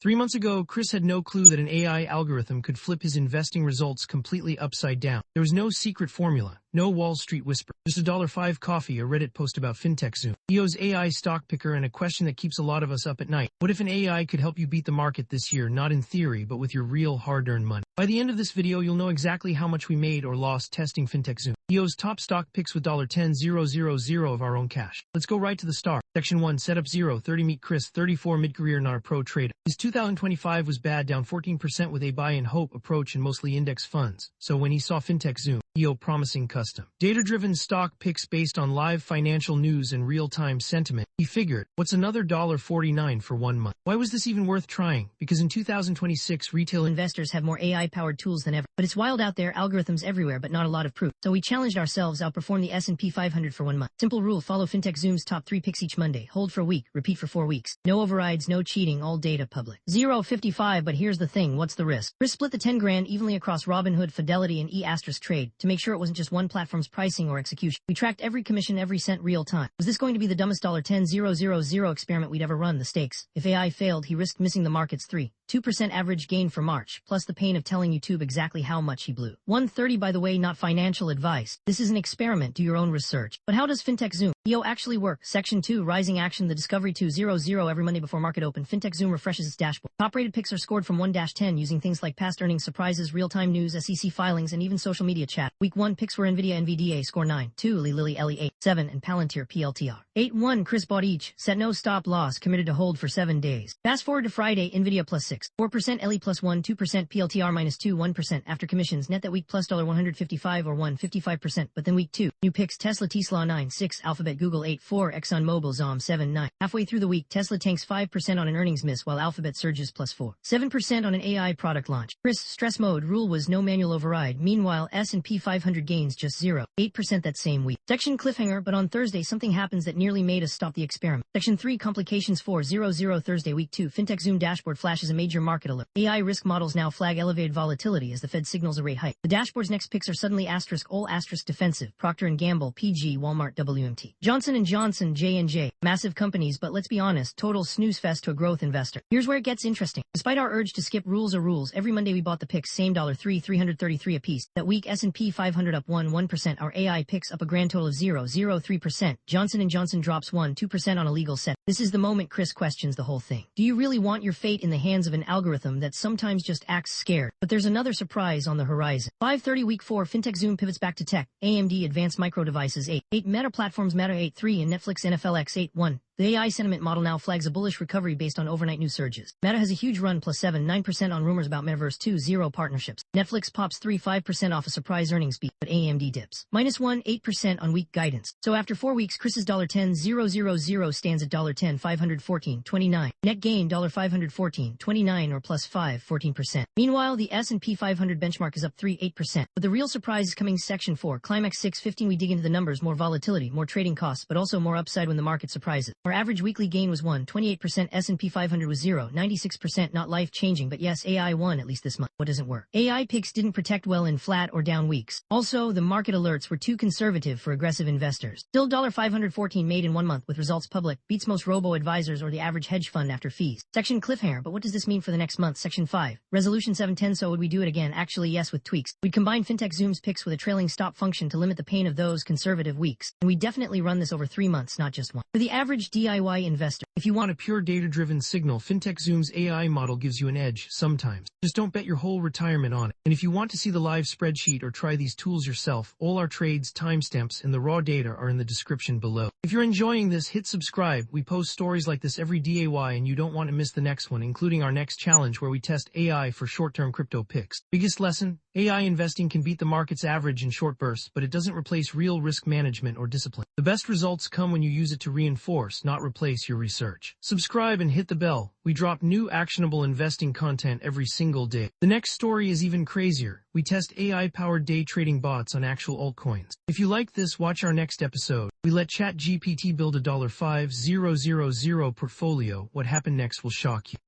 3 months ago, Chris had no clue that an AI algorithm could flip his investing results completely upside down. There was no secret formula, no Wall Street whisper, just a $5 coffee, a Reddit post about FintechZoom, EO's AI stock picker, and a question that keeps a lot of us up at night. What if an AI could help you beat the market this year, not in theory, but with your real hard-earned money? By the end of this video, you'll know exactly how much we made or lost testing FintechZoom, EO's top stock picks with $10,000 of our own cash. Let's go right to the start. Section 1, Setup 0, 30 Meet Chris, 34, mid-career, not a pro trader. His 2025 was bad, down 14% with a buy and hope approach and mostly index funds. So when he saw FintechZoom, EO promising custom data-driven stock picks based on live financial news and real-time sentiment, he figured, what's another $49 for 1 month? Why was this even worth trying? Because in 2026, retail investors have more AI-powered tools than ever. But it's wild out there, algorithms everywhere, but not a lot of proof. So we challenged ourselves, outperform the S&P 500 for 1 month. Simple rule, follow FintechZoom's top 3 picks each Monday. Hold for a week, repeat for 4 weeks. No overrides, no cheating, all data public. 0.55, but here's the thing, what's the risk? Chris split the 10 grand evenly across Robinhood, Fidelity, and E*Trade to make sure it wasn't just one platform's pricing or execution. We tracked every commission, every cent real time. Was this going to be the dumbest $10,000 experiment we'd ever run? The stakes. If AI failed, he risked missing the market's 2% average gain for March, plus the pain of telling YouTube exactly how much he blew. 130, by the way, not financial advice. This is an experiment, do your own research. But how does FintechZoom, EO, actually work? Section 2, Rising Action, the Discovery 200 every Monday before market open. FintechZoom refreshes its dashboard. Top-rated picks are scored from 1-10 using things like past earnings surprises, real-time news, SEC filings, and even social media chat. Week 1 picks were NVIDIA, NVDA, score 9, 2, Lilly, LE 8, 7, and Palantir, PLTR. 8-1, Chris bought each, set no stop loss, committed to hold for 7 days. Fast forward to Friday, NVIDIA plus 6, 4%, LE plus 1, 2%, PLTR minus 2, 1%. After commissions, net that week plus $155 or 155%. But then week 2, new picks, Tesla, Tesla 9, 6, Alphabet, Google 8, 4, ExxonMobil, ZOM 7, 9. Halfway through the week, Tesla tanks 5% on an earnings miss while Alphabet surges plus 4, 7% on an AI product launch. Chris, stress mode, rule was no manual override. Meanwhile, S&P 500 gains just 0.8% that same week. Section cliffhanger, but on Thursday something happens that nearly made us stop the experiment. Section 3, complications 400 Thursday week 2, FintechZoom dashboard flashes a major market alert. AI risk models now flag elevated volatility as the Fed signals a rate hike. The dashboard's next picks are suddenly all defensive. Procter & Gamble, PG, Walmart, WMT. Johnson & Johnson, J&J. Massive companies, but let's be honest, total snooze fest to a growth investor. Here's where it gets interesting. Despite our urge to skip rules, every Monday we bought the picks, same $333 a piece. That week S&P 500 up 1%, our AI picks up a grand total of 0.03%. Johnson & Johnson drops 2% on a legal set. This is the moment Chris questions the whole thing. Do you really want your fate in the hands of an algorithm that sometimes just acts scared? But there's another surprise on the horizon. 5:30 week 4, FintechZoom pivots back to tech. AMD Advanced Micro Devices 8 Meta Platforms Meta 8.3 and Netflix NFLX 8.1. The AI sentiment model now flags a bullish recovery based on overnight news surges. Meta has a huge run plus 9% on rumors about Metaverse 2.0 partnerships. Netflix pops 5% off a surprise earnings beat, but AMD dips. -8% on weak guidance. So after 4 weeks, Chris's $10,000 stands at $10,514.29. Net gain $514.29 or plus 14%. Meanwhile, the S&P 500 benchmark is up 8%. But the real surprise is coming. Section 4, Climax 6:15. We dig into the numbers, more volatility, more trading costs, but also more upside when the market surprises. Our average weekly gain was 28%, S&P 500 was 96%, not life-changing, but yes, AI won at least this month. What doesn't work? AI picks didn't protect well in flat or down weeks. Also, the market alerts were too conservative for aggressive investors. Still $514 made in 1 month with results public, beats most robo-advisors or the average hedge fund after fees. Section cliffhanger, but what does this mean for the next month? Section 5, Resolution 710, so would we do it again? Actually, yes, with tweaks. We'd combine FintechZoom's picks with a trailing stop function to limit the pain of those conservative weeks. And we definitely run this over 3 months, not just 1. For the average DIY investor, if you want a pure data-driven signal, FintechZoom's AI model gives you an edge sometimes. Just don't bet your whole retirement on it. And if you want to see the live spreadsheet or try these tools yourself, all our trades, timestamps, and the raw data are in the description below. If you're enjoying this, hit subscribe. We post stories like this every day and you don't want to miss the next one, including our next challenge where we test AI for short-term crypto picks. Biggest lesson? AI investing can beat the market's average in short bursts, but it doesn't replace real risk management or discipline. The best results come when you use it to reinforce, not replace your research. Subscribe and hit the bell. We drop new actionable investing content every single day. The next story is even crazier. We test AI-powered day trading bots on actual altcoins. If you like this, watch our next episode. We let ChatGPT build a $5,000 portfolio. What happened next will shock you.